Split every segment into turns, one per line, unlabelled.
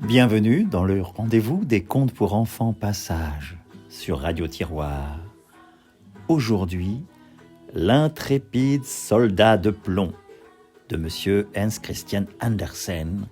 Bienvenue dans le rendez-vous des contes pour enfants Passage sur Radio Tiroir. Aujourd'hui, l'intrépide soldat de plomb de Monsieur Hans Christian Andersen.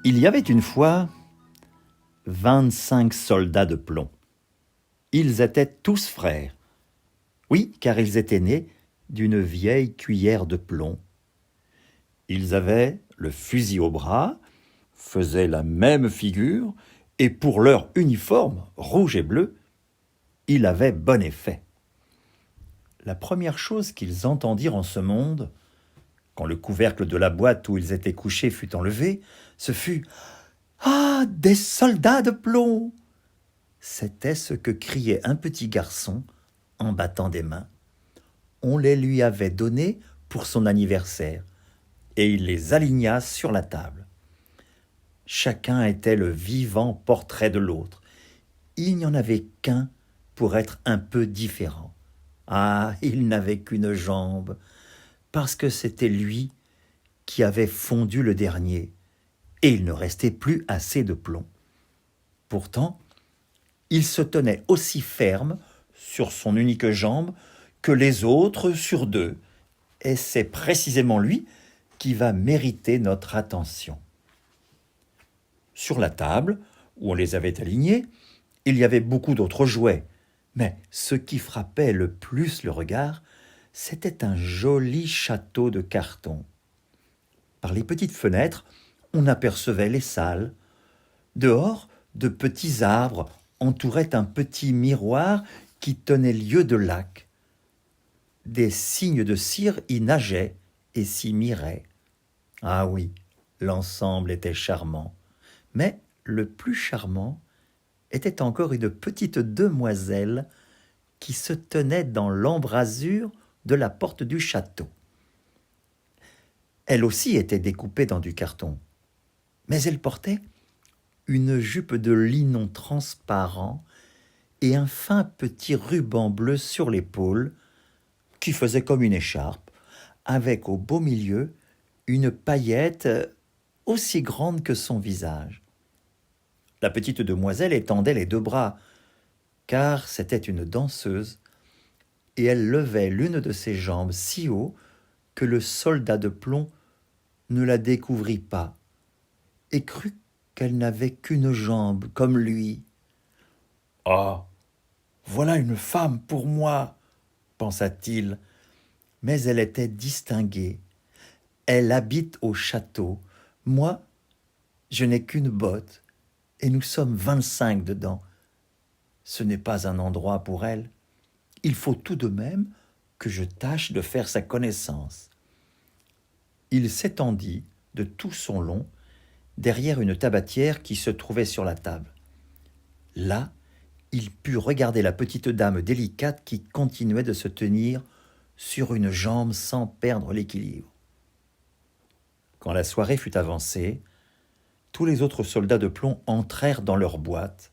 Il y avait une fois 25 soldats de plomb. Ils étaient tous frères. Oui, car ils étaient nés d'une vieille cuillère de plomb. Ils avaient le fusil au bras, faisaient la même figure, et pour leur uniforme, rouge et bleu, il avait bon effet. La première chose qu'ils entendirent en ce monde, quand le couvercle de la boîte où ils étaient couchés fut enlevé, ce fut « Ah, des soldats de plomb !» C'était ce que criait un petit garçon en battant des mains. On les lui avait donnés pour son anniversaire, et il les aligna sur la table. Chacun était le vivant portrait de l'autre. Il n'y en avait qu'un pour être un peu différent. Ah, il n'avait qu'une jambe, parce que c'était lui qui avait fondu le dernier, et il ne restait plus assez de plomb. Pourtant, il se tenait aussi ferme sur son unique jambe que les autres sur deux, et c'est précisément lui qui va mériter notre attention. Sur la table, où on les avait alignés, il y avait beaucoup d'autres jouets, mais ce qui frappait le plus le regard, c'était un joli château de carton. Par les petites fenêtres, on apercevait les salles. Dehors, de petits arbres entouraient un petit miroir qui tenait lieu de lac. Des cygnes de cire y nageaient et s'y miraient. Ah oui, l'ensemble était charmant. Mais le plus charmant était encore une petite demoiselle qui se tenait dans l'embrasure de la porte du château. Elle aussi était découpée dans du carton, mais elle portait une jupe de linon transparent et un fin petit ruban bleu sur l'épaule qui faisait comme une écharpe, avec au beau milieu une paillette aussi grande que son visage. La petite demoiselle étendait les deux bras, car c'était une danseuse, et elle levait l'une de ses jambes si haut que le soldat de plomb ne la découvrit pas, et crut qu'elle n'avait qu'une jambe, comme lui. « Ah, voilà une femme pour moi !» pensa-t-il, mais elle était distinguée. Elle habite au château. Moi, je n'ai qu'une botte, et nous sommes 25 dedans. Ce n'est pas un endroit pour elle. Il faut tout de même que je tâche de faire sa connaissance. Il s'étendit de tout son long derrière une tabatière qui se trouvait sur la table. Là, il put regarder la petite dame délicate qui continuait de se tenir sur une jambe sans perdre l'équilibre. Quand la soirée fut avancée, tous les autres soldats de plomb entrèrent dans leur boîte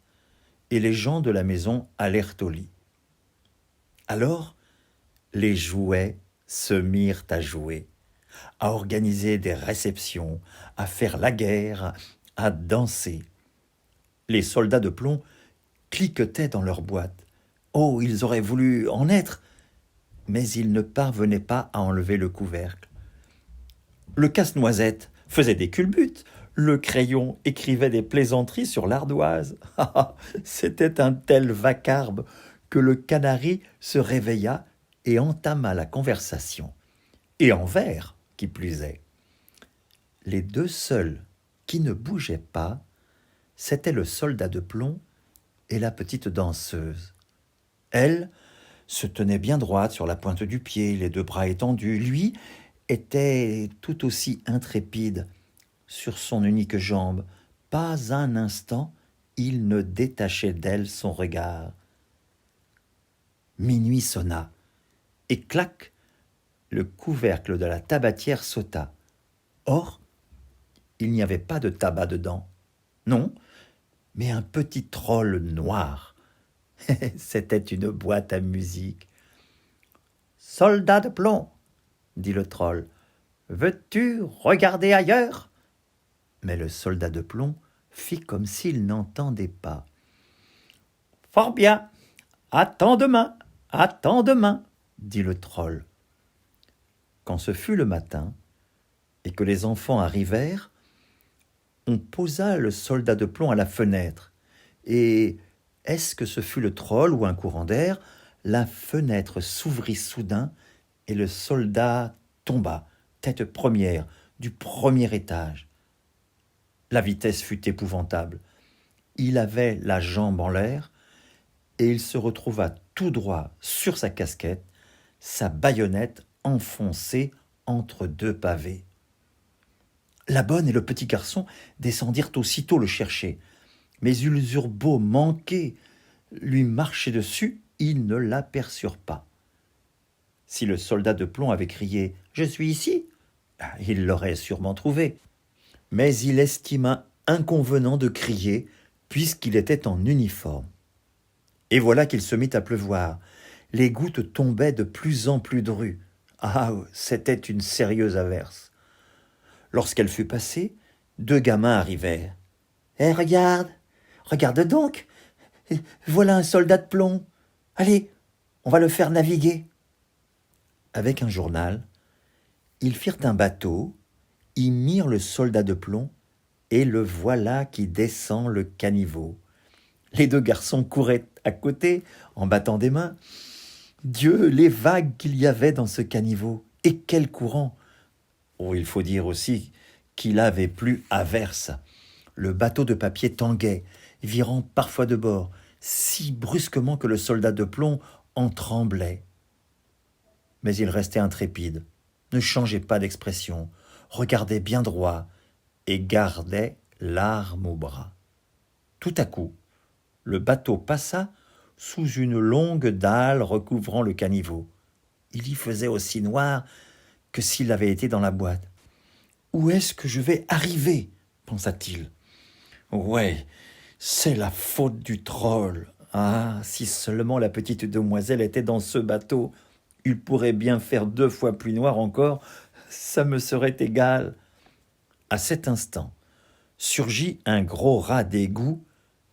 et les gens de la maison allèrent au lit. Alors, les jouets se mirent à jouer, à organiser des réceptions, à faire la guerre, à danser. Les soldats de plomb cliquetaient dans leur boîte. Oh, ils auraient voulu en être, mais ils ne parvenaient pas à enlever le couvercle. Le casse-noisette faisait des culbutes, le crayon écrivait des plaisanteries sur l'ardoise. C'était un tel vacarme que le canari se réveilla et entama la conversation, et en vers, qui plus est. Les deux seuls qui ne bougeaient pas, c'étaient le soldat de plomb et la petite danseuse. Elle se tenait bien droite sur la pointe du pied, les deux bras étendus. Lui était tout aussi intrépide sur son unique jambe. Pas un instant, il ne détachait d'elle son regard. Minuit sonna, et clac, le couvercle de la tabatière sauta. Or, il n'y avait pas de tabac dedans. Non, mais un petit troll noir. C'était une boîte à musique. « Soldat de plomb, dit le troll. Veux-tu regarder ailleurs ?» Mais le soldat de plomb fit comme s'il n'entendait pas. Fort bien, attends demain, dit le troll. Quand ce fut le matin, et que les enfants arrivèrent, on posa le soldat de plomb à la fenêtre, et, est-ce que ce fut le troll ou un courant d'air, la fenêtre s'ouvrit soudain, et le soldat tomba, tête première, du premier étage. La vitesse fut épouvantable. Il avait la jambe en l'air, et il se retrouva tout droit sur sa casquette, sa baïonnette enfoncée entre deux pavés. La bonne et le petit garçon descendirent aussitôt le chercher, mais ils eurent beau manquer lui marcher dessus, ils ne l'aperçurent pas. Si le soldat de plomb avait crié « Je suis ici », il l'aurait sûrement trouvé, mais il estima inconvenant de crier puisqu'il était en uniforme. Et voilà qu'il se mit à pleuvoir. Les gouttes tombaient de plus en plus drues. Ah, c'était une sérieuse averse. Lorsqu'elle fut passée, deux gamins arrivèrent. « Eh, regarde donc, voilà un soldat de plomb. Allez, on va le faire naviguer. » Avec un journal, ils firent un bateau, y mirent le soldat de plomb, et le voilà qui descend le caniveau. Les deux garçons couraient à côté, en battant des mains. Dieu, les vagues qu'il y avait dans ce caniveau, et quel courant! Oh, il faut dire aussi qu'il avait plu à verse. Le bateau de papier tanguait, virant parfois de bord, si brusquement que le soldat de plomb en tremblait. Mais il restait intrépide, ne changeait pas d'expression, regardait bien droit et gardait l'arme au bras. Tout à coup, le bateau passa sous une longue dalle recouvrant le caniveau. Il y faisait aussi noir que s'il avait été dans la boîte. « Où est-ce que je vais arriver ?» pensa-t-il. « Ouais, c'est la faute du troll. Ah, si seulement la petite demoiselle était dans ce bateau, il pourrait bien faire 2 fois plus noir encore, ça me serait égal. » À cet instant, surgit un gros rat d'égout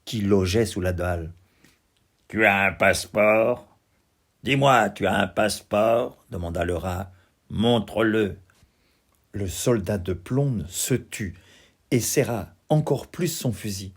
qui logeait sous la dalle. « Tu as un passeport ?»« Dis-moi, tu as un passeport ?» demanda le rat. « Montre-le. » Le soldat de plomb se tut et serra encore plus son fusil.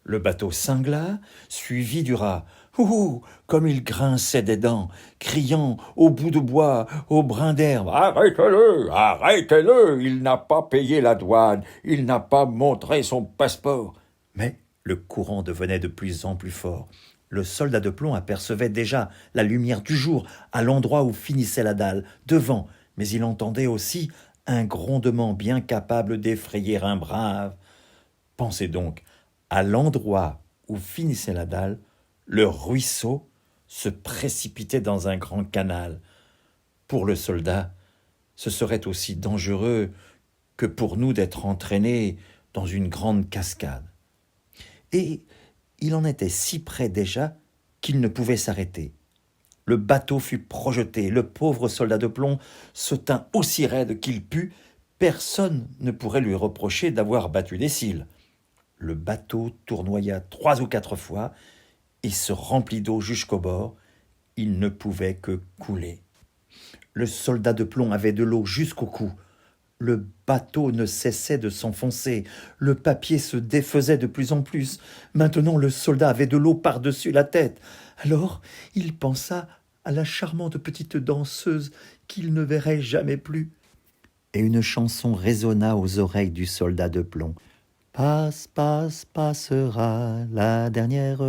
Le bateau cingla, suivi du rat. Ouh, comme il grinçait des dents, criant au bout de bois, au brin d'herbe. « Arrêtez-le, arrêtez-le, il n'a pas payé la douane, il n'a pas montré son passeport. » Mais le courant devenait de plus en plus fort. Le soldat de plomb apercevait déjà la lumière du jour à l'endroit où finissait la dalle, devant, mais il entendait aussi un grondement bien capable d'effrayer un brave. Pensez donc, à l'endroit où finissait la dalle, le ruisseau se précipitait dans un grand canal. Pour le soldat, ce serait aussi dangereux que pour nous d'être entraînés dans une grande cascade. Et il en était si près déjà qu'il ne pouvait s'arrêter. Le bateau fut projeté, le pauvre soldat de plomb se tint aussi raide qu'il put, personne ne pourrait lui reprocher d'avoir battu des cils. Le bateau tournoya 3 ou 4 fois et se remplit d'eau jusqu'au bord. Il ne pouvait que couler. Le soldat de plomb avait de l'eau jusqu'au cou. Le bateau ne cessait de s'enfoncer. Le papier se défaisait de plus en plus. Maintenant, le soldat avait de l'eau par-dessus la tête. Alors, il pensa à la charmante petite danseuse qu'il ne verrait jamais plus. Et une chanson résonna aux oreilles du soldat de plomb. Passe, passe, passera, la dernière,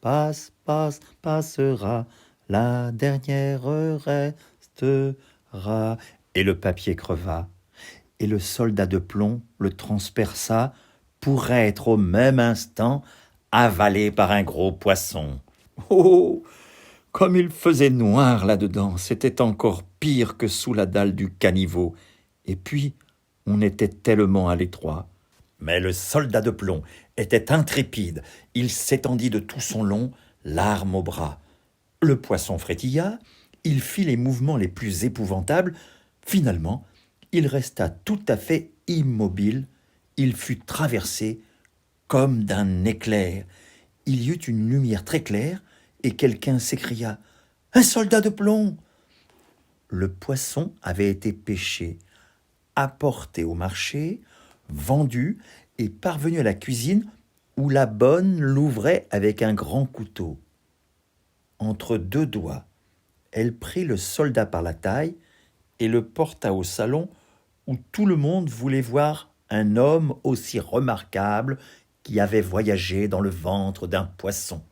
passe, passe, passera, la dernière restera. Et le papier creva, et le soldat de plomb le transperça pour être au même instant avalé par un gros poisson. Oh, comme il faisait noir là-dedans, c'était encore pire que sous la dalle du caniveau. Et puis, on était tellement à l'étroit. Mais le soldat de plomb était intrépide. Il s'étendit de tout son long, l'arme au bras. Le poisson frétilla, Il fit les mouvements les plus épouvantables. Finalement, il resta tout à fait immobile. Il fut traversé comme d'un éclair. Il y eut une lumière très claire et quelqu'un s'écria « Un soldat de plomb !» Le poisson avait été pêché, apporté au marché, vendu et parvenu à la cuisine où la bonne l'ouvrait avec un grand couteau. Entre deux doigts, elle prit le soldat par la taille et le porta au salon où tout le monde voulait voir un homme aussi remarquable qui avait voyagé dans le ventre d'un poisson.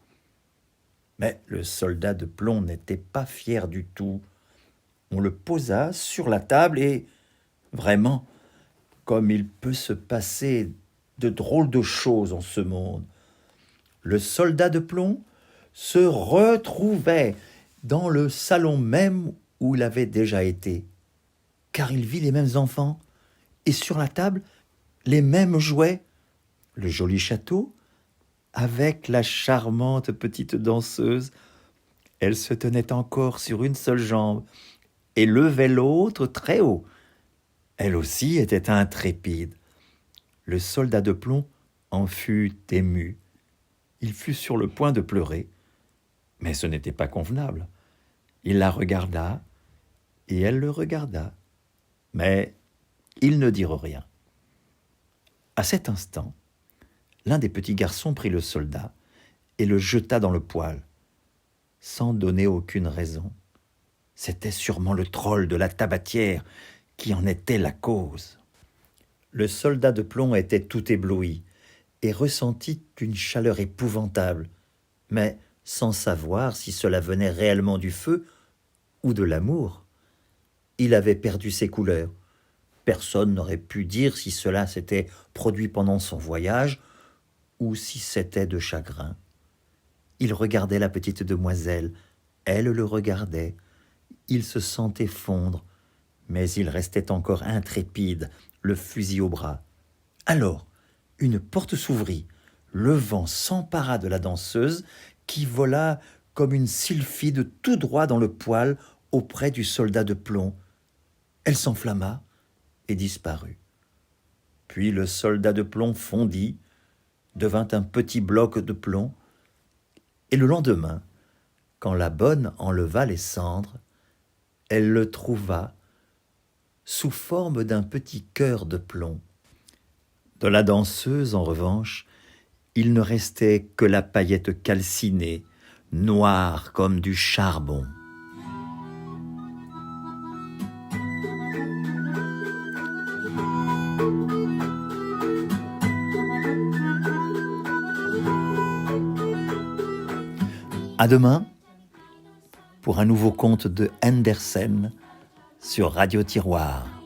Mais le soldat de plomb n'était pas fier du tout. On le posa sur la table et, vraiment, comme il peut se passer de drôles de choses en ce monde, le soldat de plomb se retrouvait dans le salon même où il avait déjà été, car il vit les mêmes enfants et sur la table les mêmes jouets, le joli château avec la charmante petite danseuse. Elle se tenait encore sur une seule jambe et levait l'autre très haut. Elle aussi était intrépide. Le soldat de plomb en fut ému. Il fut sur le point de pleurer, mais ce n'était pas convenable. Il la regarda, et elle le regarda, mais ils ne dirent rien. À cet instant, l'un des petits garçons prit le soldat et le jeta dans le poêle, sans donner aucune raison. C'était sûrement le troll de la tabatière qui en était la cause. Le soldat de plomb était tout ébloui et ressentit une chaleur épouvantable, mais sans savoir si cela venait réellement du feu ou de l'amour. Il avait perdu ses couleurs. Personne n'aurait pu dire si cela s'était produit pendant son voyage ou si c'était de chagrin. Il regardait la petite demoiselle, elle le regardait. Il se sentait fondre, mais il restait encore intrépide, le fusil au bras. Alors, une porte s'ouvrit, le vent s'empara de la danseuse qui vola comme une sylphide tout droit dans le poêle auprès du soldat de plomb. Elle s'enflamma et disparut. Puis le soldat de plomb fondit, devint un petit bloc de plomb, et le lendemain, quand la bonne enleva les cendres, elle le trouva sous forme d'un petit cœur de plomb. De la danseuse, en revanche, il ne restait que la paillette calcinée, noire comme du charbon. À demain pour un nouveau conte de Andersen sur Radio Tiroir.